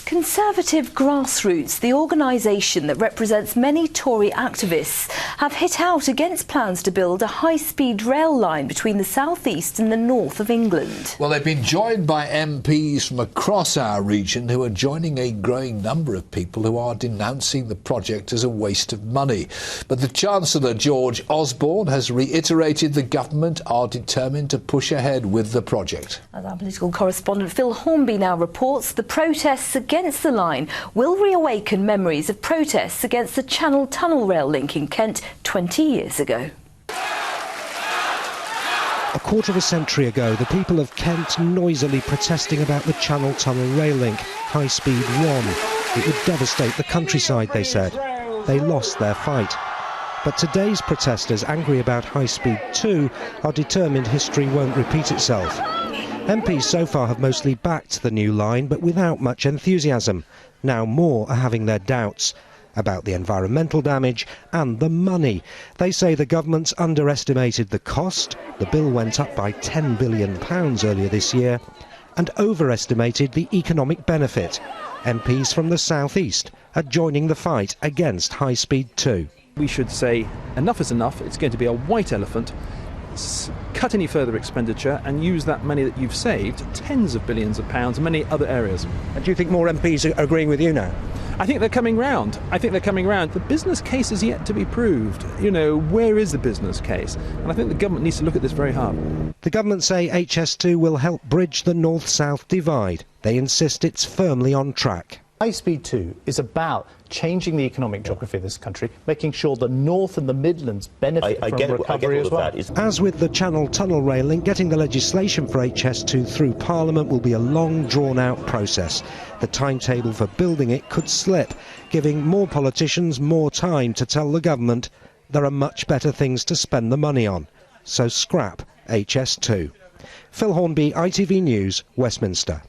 Conservative Grassroots, the organisation that represents many Tory activists, have hit out against plans to build a high-speed rail line between the south east and the north of England. Well, they've been joined by MPs from across our region who are joining a growing number of people who are denouncing the project as a waste of money. But the Chancellor, George Osborne, has reiterated the government are determined to push ahead with the project. As our political correspondent Phil Hornby now reports, the protests against the line will reawaken memories of protests against the Channel Tunnel rail link in Kent 20 years ago. A quarter of a century ago, the people of Kent noisily protesting about the Channel Tunnel rail link, High Speed 1. It would devastate the countryside, they said. They lost their fight. But today's protesters, angry about High Speed 2, are determined history won't repeat itself. MPs so far have mostly backed the new line, but without much enthusiasm. Now more are having their doubts about the environmental damage and the money. They say the government's underestimated the cost, the bill went up by £10 billion earlier this year, and overestimated the economic benefit. MPs from the south east are joining the fight against High Speed 2. We should say enough is enough, it's going to be a white elephant. Cut any further expenditure and use that money that you've saved, tens of billions of pounds, in many other areas. And do you think more MPs are agreeing with you now? I think they're coming round. The business case is yet to be proved. You know, where is the business case? And I think the government needs to look at this very hard. The government say HS2 will help bridge the north-south divide. They insist it's firmly on track. High Speed 2 is about changing the economic geography of this country, making sure the North and the Midlands benefit from recovery as well. As with the Channel Tunnel rail link, getting the legislation for HS2 through Parliament will be a long, drawn-out process. The timetable for building it could slip, giving more politicians more time to tell the government there are much better things to spend the money on. So scrap HS2. Phil Hornby, ITV News, Westminster.